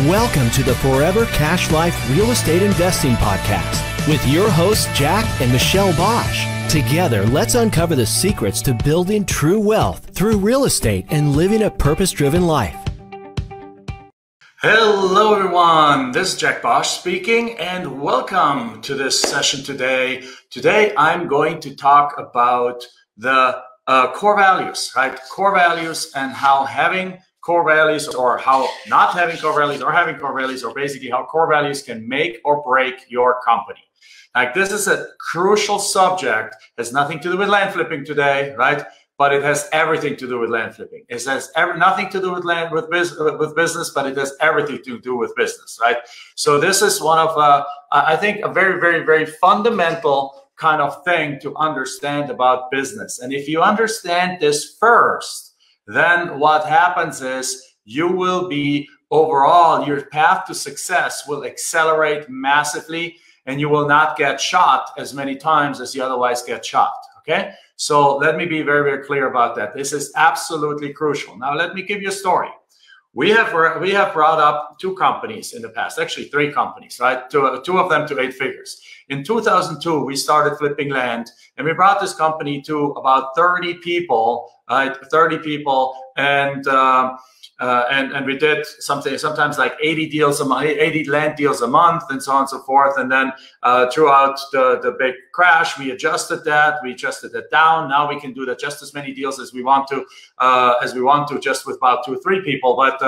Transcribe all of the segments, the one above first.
Welcome to the Forever Cash Life Real Estate Investing Podcast with your hosts, Jack and Michelle Bosch. Together, let's uncover the secrets to building true wealth through real estate and living a purpose-driven life. Hello everyone, this is Jack Bosch speaking and welcome to this session today. Today I'm going to talk about the core values, right? Core values and how having core values or how not having core values or having core values, or basically how core values can make or break your company. Like, this is a crucial subject. Has nothing to do with land flipping today, right? But it has everything to do with land flipping. It has nothing to do with with business, but it has everything to do with business, right? So this is one of, I think, a very, very, very fundamental kind of thing to understand about business. And if you understand this first, then what happens is you will be overall, your path to success will accelerate massively, and you will not get shot as many times as you otherwise get shot. Okay, so let me be very, very clear about that. This is absolutely crucial. Now, let me give you a story. We have brought up two companies in the past, actually three companies, right? Two of them to 8 figures. In 2002, we started flipping land, and we brought this company to about 30 people, right? 30 people, and we did something, sometimes like 80 deals a month, 80 land deals a month, and so on and so forth. And then throughout the big crash, we adjusted that down. Now we can do that just as many deals as we want to, just with about 2 or 3 people. But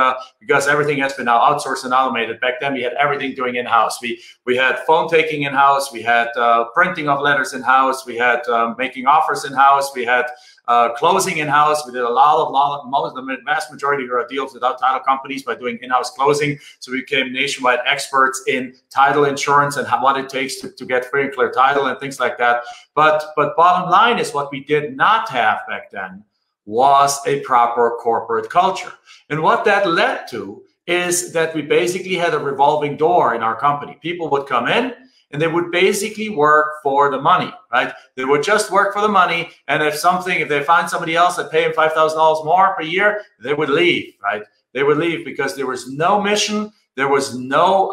because everything has been now outsourced and automated, back then we had everything doing in-house. We had phone taking in-house, we had printing of letters in-house, we had making offers in-house, we had closing in-house. We did the vast majority of our deals without title companies by doing in-house closing. So we became nationwide experts in title insurance and what it takes to get free and clear title and things like that. But bottom line is, what we did not have back then was a proper corporate culture. And what that led to is that we basically had a revolving door in our company. People would come in and they would basically work for the money, right? They would just work for the money. And if they find somebody else that pay them $5,000 more per year, they would leave, right? They would leave because there was no mission. There was no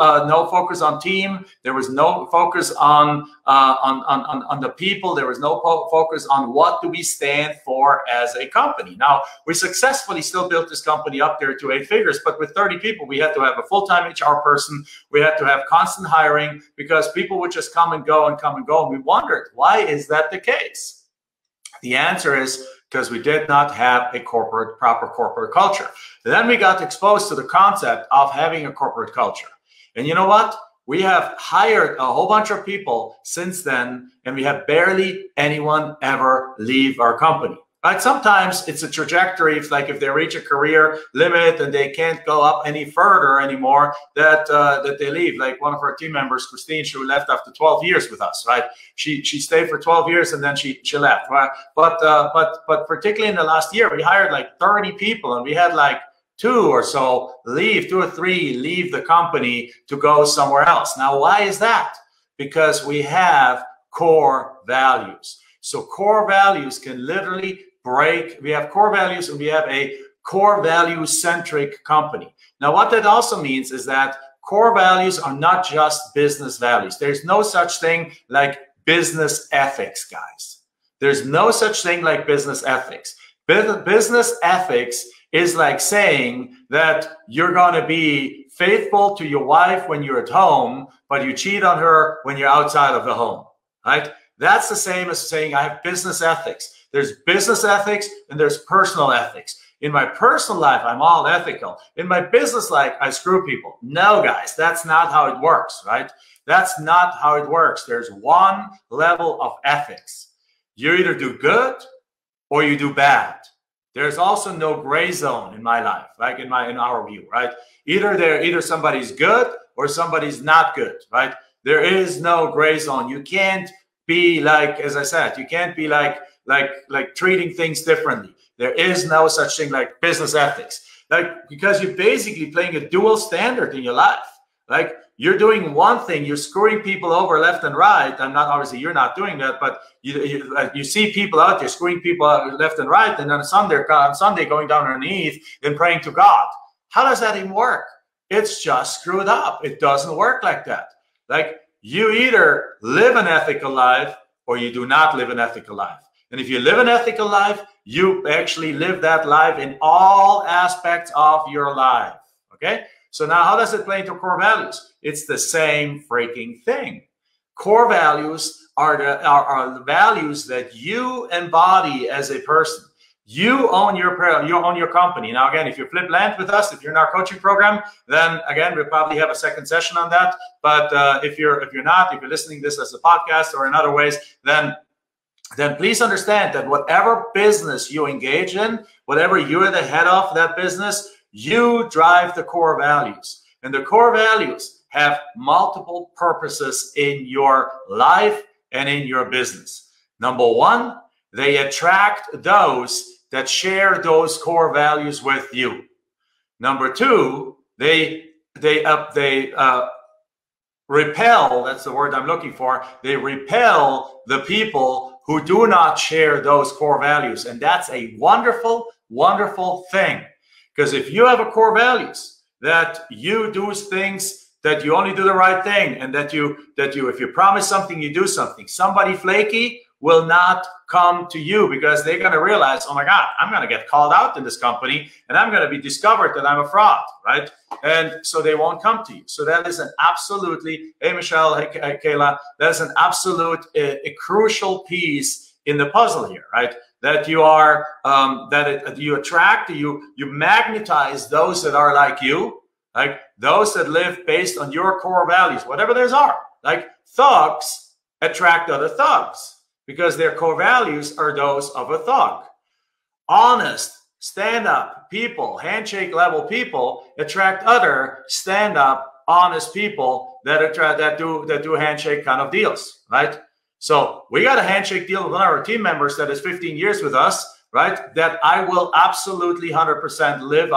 focus on team. There was no focus on the people. There was no focus on what do we stand for as a company. Now, we successfully still built this company up there to 8 figures, but with 30 people, we had to have a full-time HR person. We had to have constant hiring because people would just come and go and come and go. And we wondered, why is that the case? The answer is because we did not have a proper corporate culture. Then we got exposed to the concept of having a corporate culture. And you know what? We have hired a whole bunch of people since then, and we have barely anyone ever leave our company. Right? Sometimes it's a trajectory. It's like if they reach a career limit and they can't go up any further anymore, that they leave. Like one of our team members, Christine, she left after 12 years with us. Right? She stayed for 12 years and then she left. Right? But particularly in the last year, we hired like 30 people, and we had like 2 or 3 leave the company to go somewhere else. Now, why is that? Because we have core values. So core values can literally break. We have core values, and we have a core value centric company. Now, what that also means is that core values are not just business values. There's no such thing like business ethics, guys. There's no such thing like business ethics. Business ethics is like saying that you're going to be faithful to your wife when you're at home, but you cheat on her when you're outside of the home, right? That's the same as saying I have business ethics. There's business ethics and there's personal ethics. In my personal life, I'm all ethical. In my business life, I screw people. No, guys, that's not how it works, right? That's not how it works. There's one level of ethics. You either do good or you do bad. There's also no gray zone in my life, like in our view, right? Either somebody's good or somebody's not good, right? There is no gray zone. You can't be like, as I said, you can't be like treating things differently. There is no such thing like business ethics, like, because you're basically playing a dual standard in your life. Like, you're doing one thing, you're screwing people over left and right. I'm not, obviously you're not doing that, but you see people out there screwing people out left and right, and then on Sunday going down on their knees and praying to God. How does that even work? it's just screwed up. It doesn't work like that. Like, you either live an ethical life or you do not live an ethical life. And if you live an ethical life, you actually live that life in all aspects of your life. Okay? So now how does it play into core values? It's the same freaking thing. Core values are the values that you embody as a person. You own your company. Now, again, if you flip land with us, if you're in our coaching program, then again, we'll probably have a second session on that. But if you're not, if you're listening to this as a podcast or in other ways, then please understand that whatever business you engage in, whatever you're the head of that business, you drive the core values. And the core values have multiple purposes in your life and in your business. Number one, they attract those that share those core values with you. Number two, they repel, that's the word I'm looking for, they repel the people who do not share those core values. And that's a wonderful, wonderful thing. Because if you have a core values that you do things, that you only do the right thing, and that you if you promise something, you do something, somebody flaky will not come to you because they're going to realize, oh my God, I'm going to get called out in this company and I'm going to be discovered that I'm a fraud, right? And so they won't come to you. So that is an absolutely, hey, Michelle, hey, Kayla, that's an absolute, a crucial piece in the puzzle here, right? That you are, you attract, you magnetize those that are like you, like those that live based on your core values, whatever those are. Like thugs attract other thugs, because their core values are those of a thug. Honest, stand-up people, handshake level people attract other stand-up, honest people that do handshake kind of deals, right? So we got a handshake deal with one of our team members that is 15 years with us, right? That I will absolutely 100% live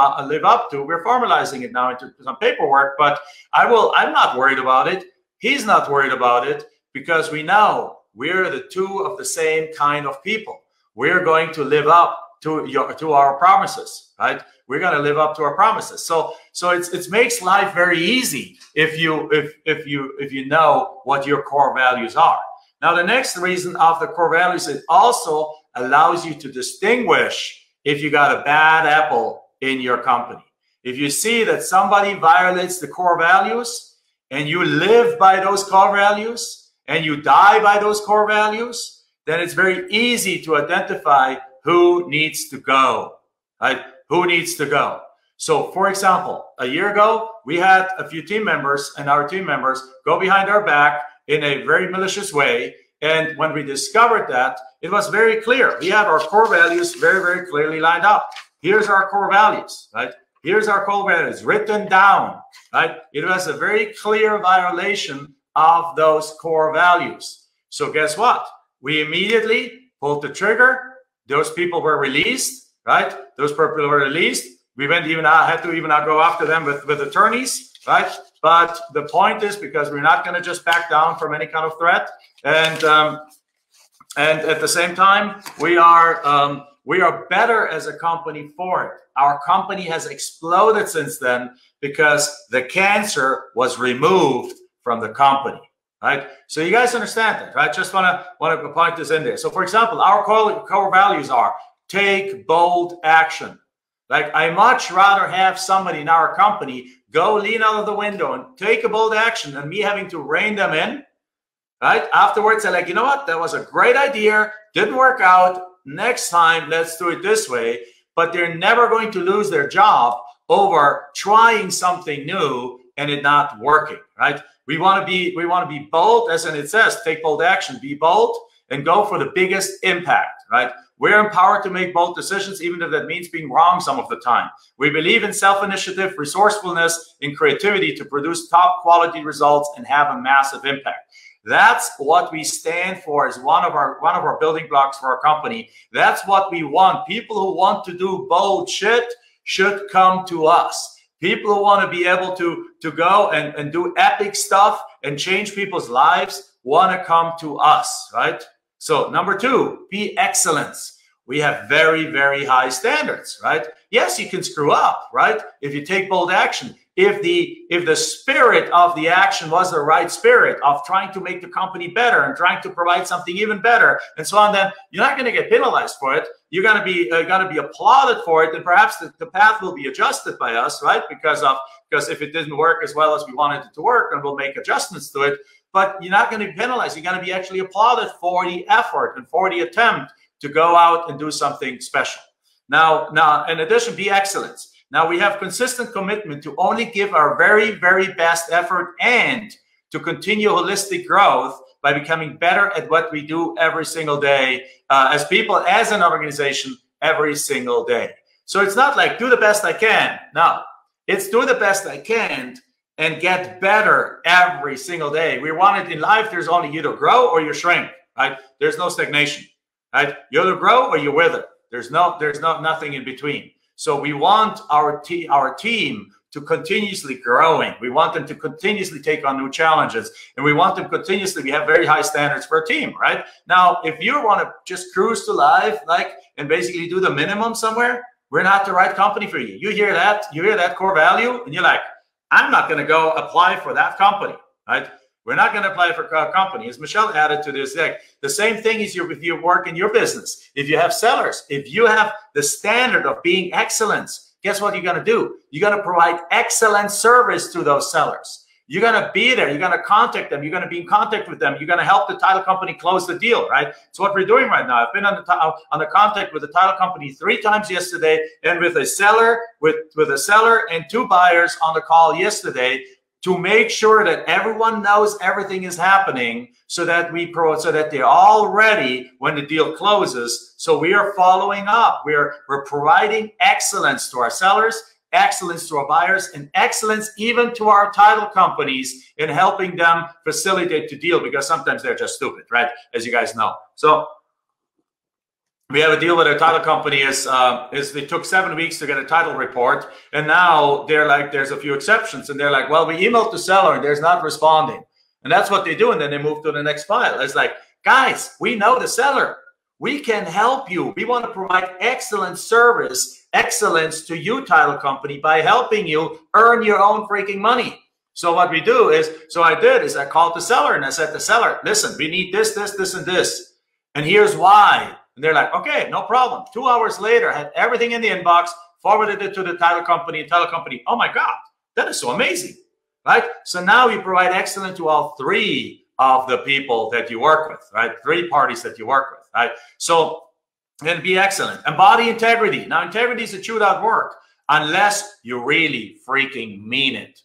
up to. We're formalizing it now into some paperwork, but I'm not worried about it. He's not worried about it, because we know we're the two of the same kind of people. We're going to live up to our promises, right? We're going to live up to our promises. So it makes life very easy if you know what your core values are. Now, the next reason of the core values, it also allows you to distinguish if you got a bad apple in your company. If you see that somebody violates the core values and you live by those core values, and you die by those core values, then it's very easy to identify who needs to go, right? Who needs to go. So, for example, a year ago, we had a few team members, and our team members go behind our back in a very malicious way. And when we discovered that, it was very clear. We have our core values very, very clearly lined up. Here's our core values, right? Here's our core values written down, right? It was a very clear violation of those core values. So guess what? We immediately pulled the trigger. Those people were released, right? Those people were released. We had to even go after them with attorneys, right? But the point is, because we're not going to just back down from any kind of threat, and at the same time, we are better as a company for it. Our company has exploded since then because the cancer was removed from the company, right? So you guys understand that, right? Just want to point this in there. So, for example, our core values are take bold action. Like, I much rather have somebody in our company go lean out of the window and take a bold action than me having to rein them in, right? Afterwards, they're like, you know what? That was a great idea. Didn't work out. Next time, let's do it this way. But they're never going to lose their job over trying something new and it not working, right? We want to be bold, as in it says, take bold action, be bold, and go for the biggest impact, right? We're empowered to make bold decisions, even if that means being wrong some of the time. We believe in self-initiative, resourcefulness, and creativity to produce top quality results and have a massive impact. That's what we stand for as one of our building blocks for our company. That's what we want. People who want to do bold shit should come to us. People who want to be able to go and do epic stuff and change people's lives want to come to us, right? So number two, be excellence. We have very, very high standards, right? Yes, you can screw up, right? If you take bold action, if the spirit of the action was the right spirit of trying to make the company better and trying to provide something even better and so on, then you're not going to get penalized for it. You're going to be applauded for it, and perhaps the path will be adjusted by us, right? Because if it didn't work as well as we wanted it to work, then we'll make adjustments to it. But you're not going to be penalized. You're going to be actually applauded for the effort and for the attempt to go out and do something special. Now, in addition, be excellent. Now, we have consistent commitment to only give our very, very best effort and to continue holistic growth by becoming better at what we do every single day as people, as an organization, every single day. So it's not like do the best I can. No, it's do the best I can and get better every single day. We want it in life. There's only you to grow or you shrink, right? There's no stagnation, right? You either grow or you wither. There's nothing in between. So we want our team to continuously growing. We want them to continuously take on new challenges, and we want them continuously. We have very high standards for a team, right? Now, if you want to just cruise to life, and basically do the minimum somewhere, we're not the right company for you. You hear that core value, and you're like, I'm not going to go apply for that company, right? We're not going to apply for a company. As Michelle added to this, the same thing is with your work in your business. If you have sellers, if you have the standard of being excellence, guess what you're going to do? You're going to provide excellent service to those sellers. You're going to be there. You're going to contact them. You're going to be in contact with them. You're going to help the title company close the deal, right? So what we're doing right now, I've been on the contact with the title company 3 times yesterday, and with a seller, with a seller and 2 buyers on the call yesterday, to make sure that everyone knows everything is happening, so that they're all ready when the deal closes. So we are following up. We're providing excellence to our sellers, excellence to our buyers, and excellence even to our title companies in helping them facilitate the deal, because sometimes they're just stupid, right? As you guys know. So we have a deal with a title company is they took 7 weeks to get a title report, and now they're like, there's a few exceptions, and they're like, well, we emailed the seller and there's not responding. And that's what they do, and then they move to the next file. It's like, guys, we know the seller. We can help you. We want to provide excellent service, excellence to you, title company, by helping you earn your own freaking money. So what we do is, I called the seller and I said to the seller, listen, we need this, this, this, and this. And here's why. And they're like, okay, no problem. 2 hours later, I had everything in the inbox, forwarded it to the title company, oh my God, that is so amazing, right? So now you provide excellence to all 3 of the people that you work with, right? 3 parties that you work with, right? So then be excellent. Embody integrity. Now, integrity is a chewed out word unless you really freaking mean it.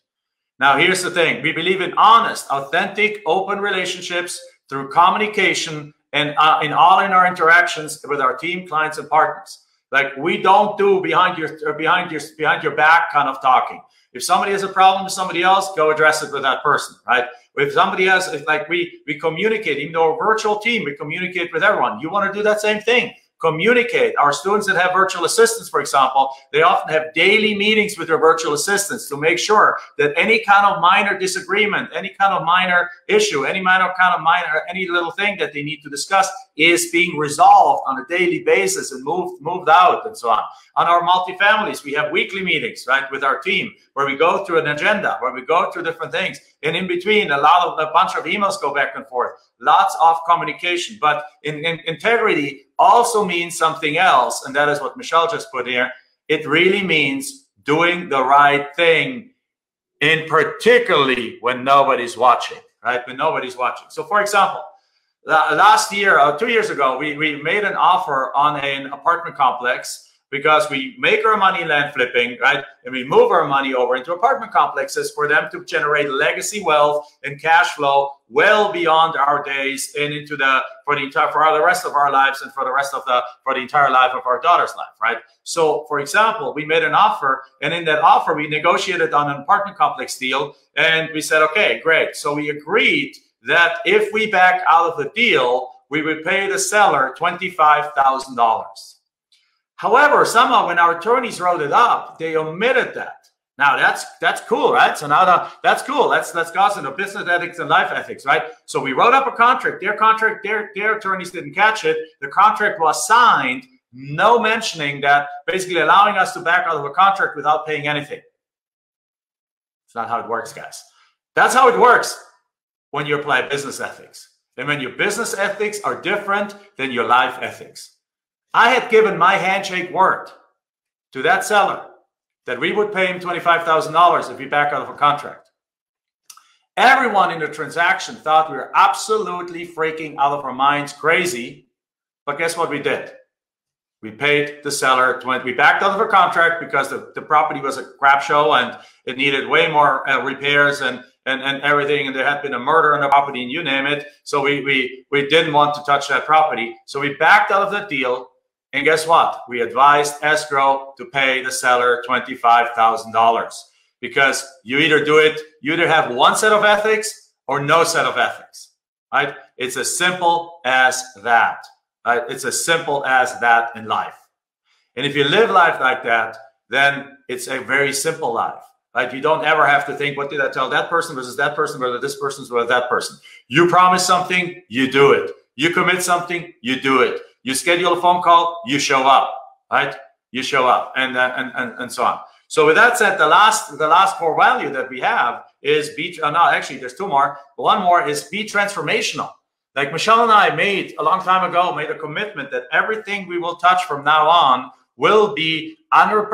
Now, here's the thing. We believe in honest, authentic, open relationships through communication and in our interactions with our team, clients, and partners. Like, we don't do behind your back kind of talking. If somebody has a problem with somebody else, go address it with that person, right? If somebody else, like we communicate, even though we're a virtual team, we communicate with everyone. You want to do that same thing. Communicate. Our students that have virtual assistants, for example, they often have daily meetings with their virtual assistants to make sure that any kind of minor disagreement, any kind of minor issue, any little thing that they need to discuss is being resolved on a daily basis and moved out and so on. On our multifamilies, we have weekly meetings, right, with our team, where we go through an agenda, where we go through different things. And in between, a bunch of emails go back and forth, lots of communication. But in integrity also means something else, and that is what Michelle just put here. It really means doing the right thing, in particularly when nobody's watching, right? When nobody's watching. So, for example, last year, 2 years ago, we made an offer on an apartment complex, because we make our money land flipping, right? And we move our money over into apartment complexes for them to generate legacy wealth and cash flow well beyond our days and into for the rest of our lives and for the entire life of our daughter's life, right? So, for example, we made an offer, and in that offer, we negotiated on an apartment complex deal, and we said, okay, great. So we agreed that if we back out of the deal, we would pay the seller $25,000. However, somehow when our attorneys wrote it up, they omitted that. Now that's cool, right? So now that's cool. That's goes into business ethics and life ethics, right? So we wrote up a contract. Their attorneys didn't catch it. The contract was signed, no mentioning that, basically allowing us to back out of a contract without paying anything. It's not how it works, guys. That's how it works when you apply business ethics. And when your business ethics are different than your life ethics. I had given my handshake word to that seller that we would pay him $25,000 if he backed out of a contract. Everyone in the transaction thought we were absolutely freaking out of our minds, crazy. But guess what we did? We paid the seller, we backed out of a contract because the property was a crap show and it needed way more repairs and everything, and there had been a murder on the property and you name it. So we didn't want to touch that property. So we backed out of that deal. And guess what? We advised escrow to pay the seller $25,000 because you either have one set of ethics or no set of ethics, right? It's as simple as that. Right? It's as simple as that in life. And if you live life like that, then it's a very simple life. Right? You don't ever have to think, what did I tell that person versus that person, whether this person versus that person. You promise something, you do it. You commit something, you do it. You schedule a phone call, you show up, right? You show up, and so on. So with that said, the last core value that we have is actually there's two more. One more is be transformational. Like Michelle and I made a long time ago, made a commitment that everything we will touch from now on will be 100%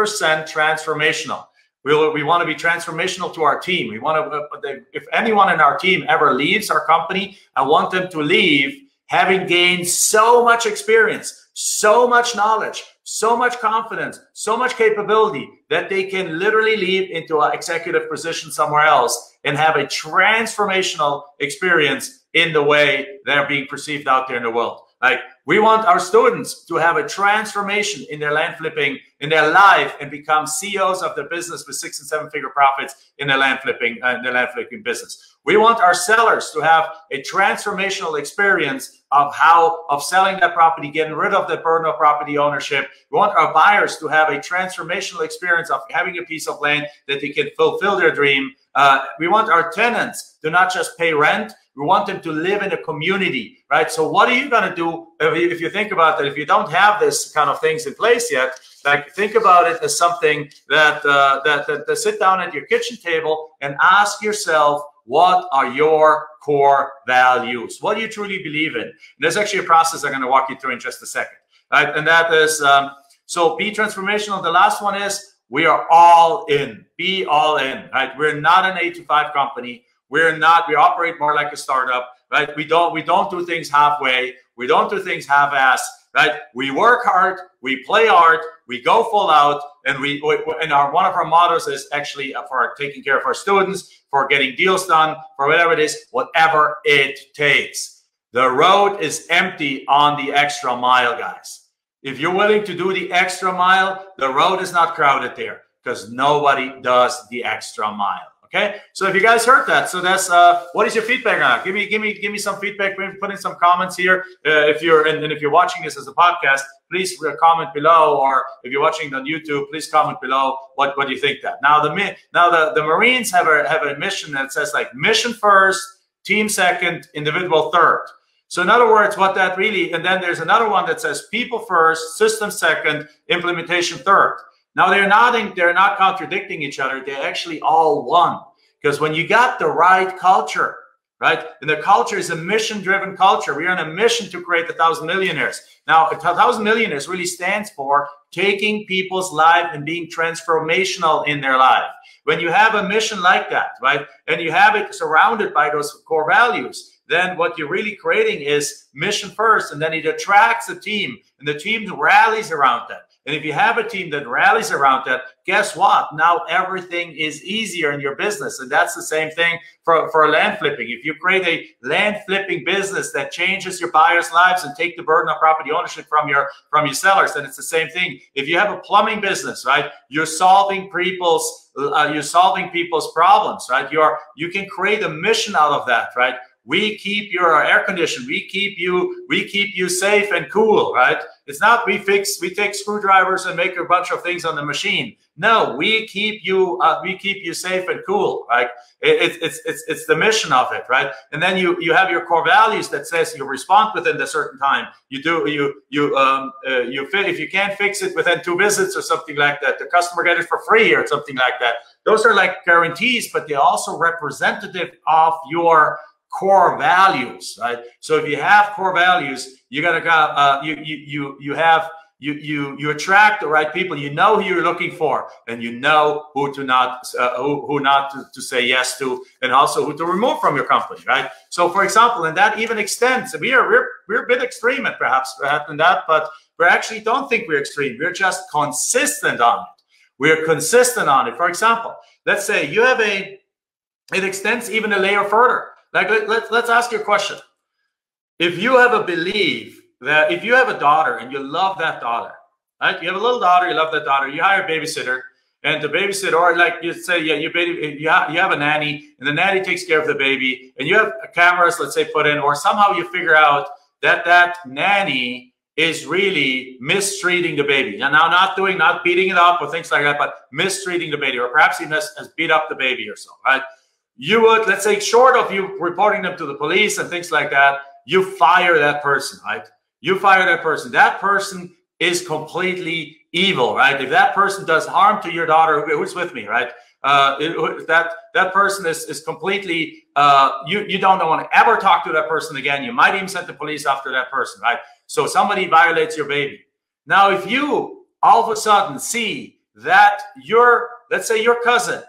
transformational. We want to be transformational to our team. We want to, if anyone in our team ever leaves our company, I want them to leave having gained so much experience, so much knowledge, so much confidence, so much capability that they can literally leave into an executive position somewhere else and have a transformational experience in the way they're being perceived out there in the world. Like, we want our students to have a transformation in their land flipping, in their life, and become CEOs of their business with 6- and 7-figure profits in their land flipping business. We want our sellers to have a transformational experience of selling that property, getting rid of the burden of property ownership. We want our buyers to have a transformational experience of having a piece of land that they can fulfill their dream. We want our tenants to not just pay rent. We want them to live in a community, right? So what are you going to do if you think about that? If you don't have this kind of things in place yet, like, think about it as something that sit down at your kitchen table and ask yourself, what are your core values? What do you truly believe in? And there's actually a process I'm going to walk you through in just a second, right? And that is, so be transformational. The last one is, we are all in. Be all in, right? We're not an 8-to-5 company. We operate more like a startup, right? We don't do things halfway. We don't do things half-ass, right? We work hard, we play hard, we go full out, and one of our mottos is actually for taking care of our students, for getting deals done, for whatever it is, whatever it takes. The road is empty on the extra mile, guys. If you're willing to do the extra mile, the road is not crowded there because nobody does the extra mile. Okay, so if you guys heard that, so that's what is your feedback on that? Give me some feedback. Put in some comments here. If you're watching this as a podcast, please comment below, or if you're watching it on YouTube, please comment below what you think that. Now the Marines have a mission that says like mission first, team second, individual third. So in other words, what that really, and then there's another one that says people first, system second, implementation third. Now they're not contradicting each other. They're actually all one. Because when you got the right culture, right? And the culture is a mission-driven culture. We are on a mission to create 1,000 millionaires. Now, 1,000 millionaires really stands for taking people's life and being transformational in their life. When you have a mission like that, right? And you have it surrounded by those core values, then what you're really creating is mission first, and then it attracts a team, and the team rallies around that. And if you have a team that rallies around that, guess what? Now everything is easier in your business. And that's the same thing for land flipping. If you create a land flipping business that changes your buyers' lives and take the burden of property ownership from your sellers, then it's the same thing. If you have a plumbing business, right, you're solving people's problems, right? You can create a mission out of that, right? We keep your air conditioned. We keep you safe and cool, right? It's not we take screwdrivers and make a bunch of things on the machine. No, we keep you safe and cool, right? It's the mission of it, right? And then you have your core values that says you respond within a certain time. If you can't fix it within 2 visits or something like that, the customer get it for free or something like that. those are like guarantees, but they're also representative of your core values, right? So if you have core values, you're gonna you attract the right people. You know who you're looking for, and you know who to not who not to say yes to, and also who to remove from your company, right? So, for example, and that even extends. We're a bit extreme, perhaps than that, but we actually don't think we're extreme. We're just consistent on it. We're consistent on it. For example, let's say you have it extends even a layer further. Like let's ask you a question. If you have a belief that if you have a daughter and you love that daughter, right? You have a little daughter, you love that daughter, you hire a babysitter, and the babysitter, or like you say, yeah, you have a nanny, and the nanny takes care of the baby, and you have cameras, let's say, put in, or somehow you figure out that that nanny is really mistreating the baby. And now not beating it up or things like that, but mistreating the baby, or perhaps even has beat up the baby or so, right? You would, let's say, short of you reporting them to the police and things like that, you fire that person, right? You fire that person. That person is completely evil, right? If that person does harm to your daughter, who's with me, right? That person is completely, you don't want to ever talk to that person again. You might even send the police after that person, right? So somebody violates your baby. Now, if you all of a sudden see that let's say your cousin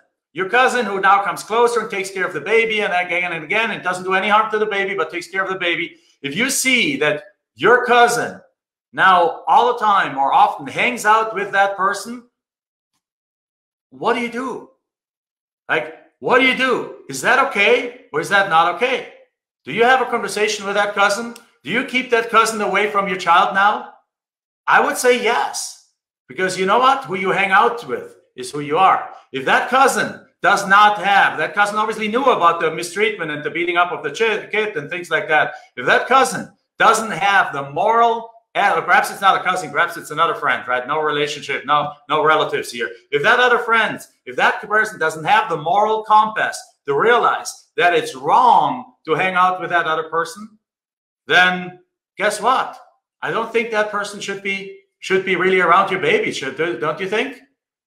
who now comes closer and takes care of the baby and again and again, and doesn't do any harm to the baby, but takes care of the baby. If you see that your cousin now all the time or often hangs out with that person, what do you do? Like, what do you do? Is that okay or is that not okay? Do you have a conversation with that cousin? Do you keep that cousin away from your child now? I would say yes, because you know what? Who you hang out with is who you are. If that cousin that cousin obviously knew about the mistreatment and the beating up of the kid and things like that. If that cousin doesn't have the moral, or perhaps it's not a cousin, perhaps it's another friend, right? No relationship, no relatives here. If that person doesn't have the moral compass to realize that it's wrong to hang out with that other person, then guess what? I don't think that person should be really around your baby, don't you think?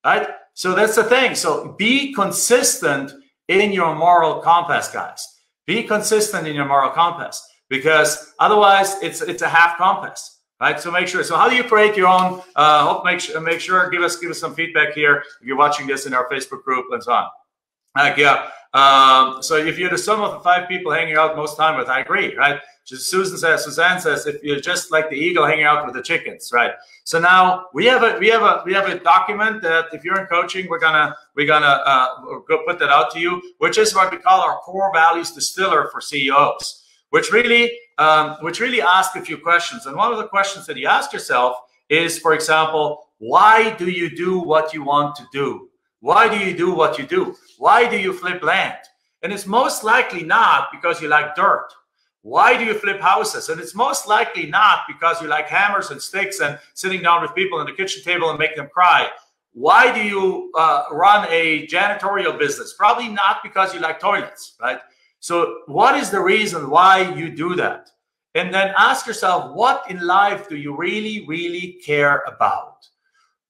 Right? So that's the thing. So be consistent in your moral compass, guys. Be consistent in your moral compass, because otherwise it's a half compass, right? So make sure. So how do you create your own? Make sure. Give us some feedback here if you're watching this in our Facebook group and so on. So if you're the sum of the 5 people hanging out most time with, I agree, right? Suzanne says, if you're just like the eagle hanging out with the chickens, right? So now we have a document that if you're in coaching, we're gonna go put that out to you, which is what we call our core values distiller for CEOs, which really ask a few questions. And one of the questions that you ask yourself is, for example, why do you do what you want to do? Why do you do what you do? Why do you flip land? And it's most likely not because you like dirt. Why do you flip houses? And it's most likely not because you like hammers and sticks and sitting down with people at the kitchen table and make them cry. Why do you run a janitorial business? Probably not because you like toilets, right? So what is the reason why you do that? And then ask yourself, what in life do you really, really care about?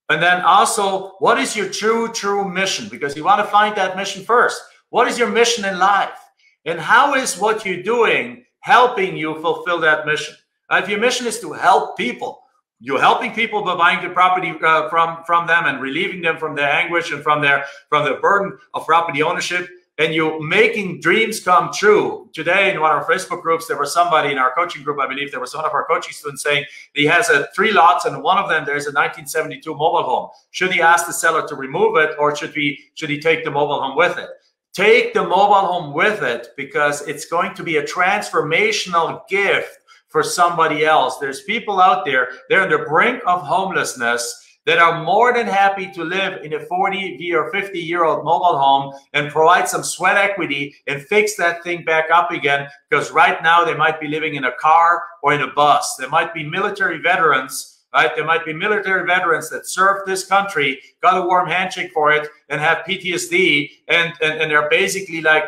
And then also, what is your true mission? Because you want to find that mission first. What is your mission in life? And how is what you're doing helping you fulfill that mission? If your mission is to help people, you're helping people by buying the property from them and relieving them from their anguish and from the burden of property ownership, and you're making dreams come true. Today, in one of our Facebook groups, there was somebody in our coaching group, I believe, there was one of our coaching students saying he has 3 lots, and one of them there's a 1972 mobile home. Should he ask the seller to remove it, or should he take the mobile home with it? Take the mobile home with it, because it's going to be a transformational gift for somebody else. There's people out there, they're on the brink of homelessness, that are more than happy to live in a 40 or 50-year-old mobile home and provide some sweat equity and fix that thing back up again, because right now they might be living in a car or in a bus. There might be military veterans, right? There might be military veterans that served this country, got a warm handshake for it, and have PTSD, and they're basically like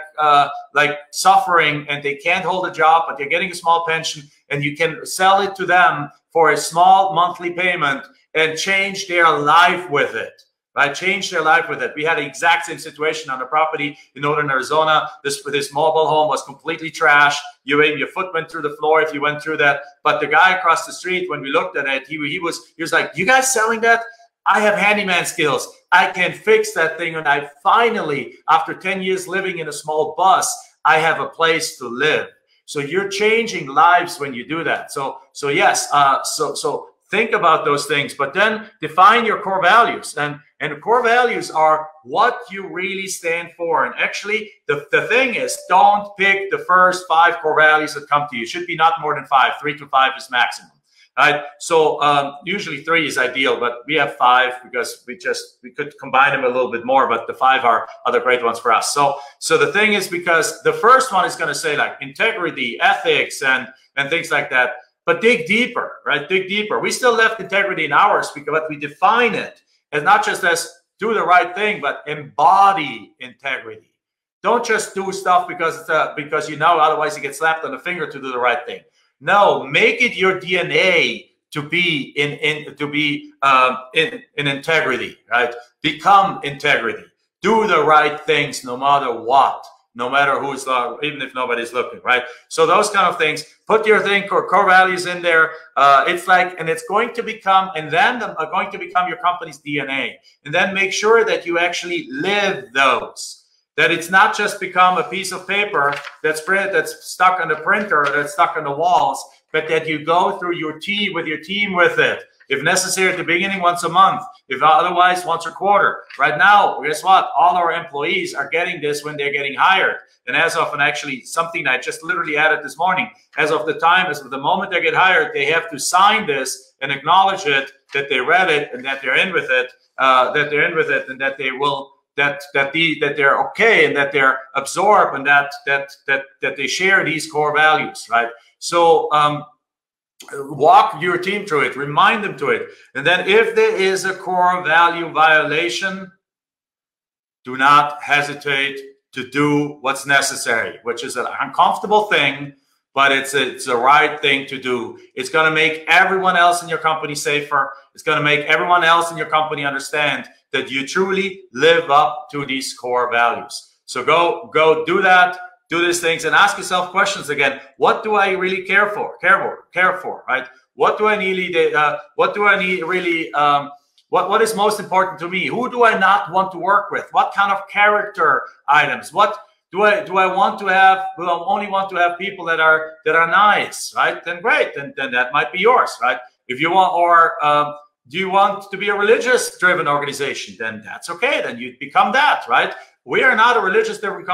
suffering, and they can't hold a job, but they're getting a small pension, and you can sell it to them for a small monthly payment and change their life with it. right? Change their life with it. We had the exact same situation on a property in northern Arizona. This mobile home was completely trashed. Your foot went through the floor if you went through that. But the guy across the street, when we looked at it, he was like, "You guys selling that? I have handyman skills. I can fix that thing." And I finally, after 10 years living in a small bus, I have a place to live. So you're changing lives when you do that. So yes, so think about those things, but then define your core values. And the core values are what you really stand for. And actually, the thing is, don't pick the first 5 core values that come to you. It should be not more than 5. 3 to 5 is maximum. Right. So usually 3 is ideal, but we have 5 because we could combine them a little bit more, but the 5 are the great ones for us. So the thing is, because the first one is going to say like integrity, ethics, and things like that. But dig deeper, right? Dig deeper. We still left integrity in ours but we define it as not just as do the right thing, but embody integrity. Don't just do stuff because you know otherwise you get slapped on the finger to do the right thing. No, make it your DNA to be in integrity, right? Become integrity. Do the right things no matter what, no matter who's even if nobody's looking, right? So those kind of things. Put your core values in there. It's like, and it's going to become, and then are going to become your company's DNA. And then make sure that you actually live those. That it's not just become a piece of paper that's stuck on the printer, or that's stuck on the walls, but that you go through your team with it. If necessary, at the beginning, once a month. If otherwise, once a quarter. Right now, guess what? All our employees are getting this when they're getting hired. And as of, and actually something I just literally added this morning, as of the moment they get hired, they have to sign this and acknowledge it, that they read it and that they're in with it, and that they will. That they're okay and that they're absorbed and that they share these core values, right? So walk your team through it, remind them to it, and then if there is a core value violation, do not hesitate to do what's necessary, which is an uncomfortable thing, but it's the right thing to do. It's going to make everyone else in your company safer. It's going to make everyone else in your company understand that you truly live up to these core values. So go do that, do these things, and ask yourself questions again. What do I really care for, right? What do I need? What is most important to me? Who do I not want to work with? What kind of character items? What do I want to have? Will I only want to have people that are nice, right? Then great, then that might be yours, right? If you want, or do you want to be a religious-driven organization? Then that's okay. Then you become that, right? We are not a religious-driven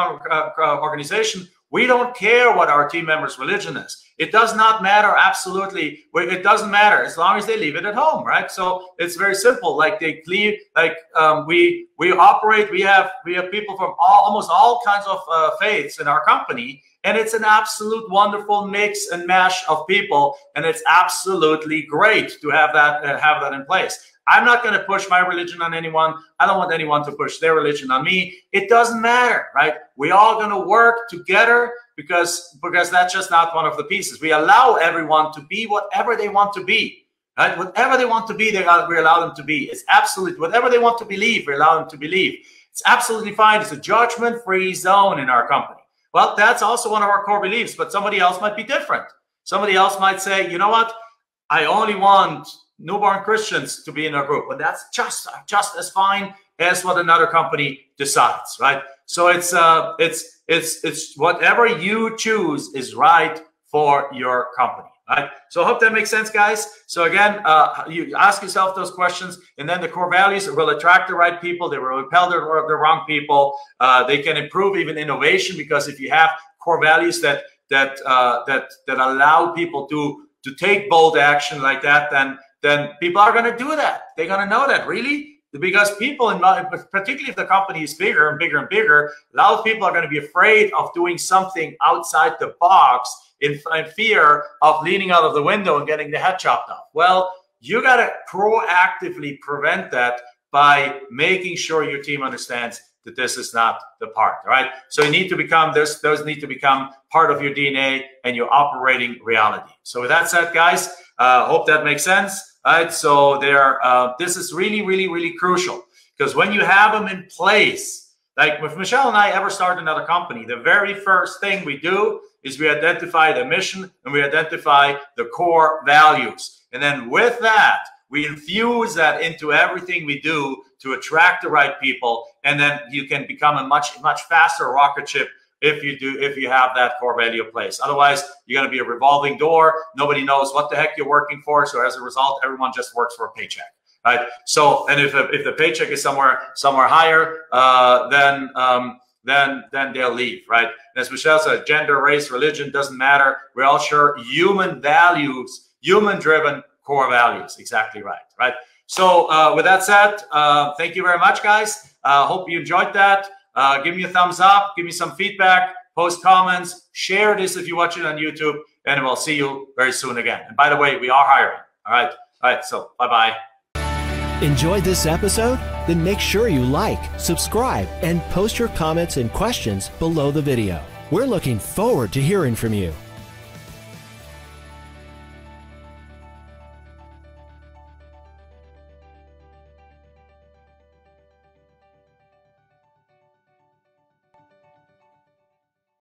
organization. We don't care what our team members' religion is. It does not matter. Absolutely, it doesn't matter as long as they leave it at home, right? So it's very simple. Like they leave, like we operate. We have people from almost all kinds of faiths in our company. And it's an absolute wonderful mix and mash of people, and it's absolutely great to have that in place. I'm not going to push my religion on anyone. I don't want anyone to push their religion on me. It doesn't matter, right? We're all going to work together because that's just not one of the pieces. We allow everyone to be whatever they want to be, right? Whatever they want to be, we allow them to be. It's absolute. Whatever they want to believe, we allow them to believe. It's absolutely fine. It's a judgment-free zone in our company. Well, that's also one of our core beliefs, but somebody else might be different. Somebody else might say, you know what? I only want newborn Christians to be in our group. And that's just as fine as what another company decides, right? So it's whatever you choose is right for your company, right? So I hope that makes sense, guys. So again, you ask yourself those questions, and then the core values will attract the right people. They will repel the wrong people. They can improve even innovation, because if you have core values that allow people to take bold action like that, then people are going to do that. They're going to know that, really. Because people, particularly if the company is bigger and bigger and bigger, a lot of people are going to be afraid of doing something outside the box in fear of leaning out of the window and getting the head chopped off. Well, you got to proactively prevent that by making sure your team understands that this is not the part, all right? So you need to become, those need to become part of your DNA and your operating reality. So with that said, guys, hope that makes sense. Right, so this is really, really, really crucial, Because when you have them in place, like if Michelle and I ever start another company, the very first thing we do is we identify the mission and we identify the core values. And then with that, we infuse that into everything we do to attract the right people. And then you can become a much faster rocket ship if you have that core value in place. Otherwise, you're going to be a revolving door. Nobody knows what the heck you're working for. So as a result, everyone just works for a paycheck. Right. So, and if the paycheck is somewhere higher, then they'll leave. Right. And as Michelle said, gender, race, religion doesn't matter. We all share human values, human-driven core values. Exactly right. Right. So, with that said, thank you very much, guys. Hope you enjoyed that. Give me a thumbs up. Give me some feedback. Post comments. Share this if you watch it on YouTube, and we'll see you very soon again. And by the way, we are hiring. All right. All right. So, bye-bye. Enjoyed this episode? Then make sure you like, subscribe, and post your comments and questions below the video. We're looking forward to hearing from you.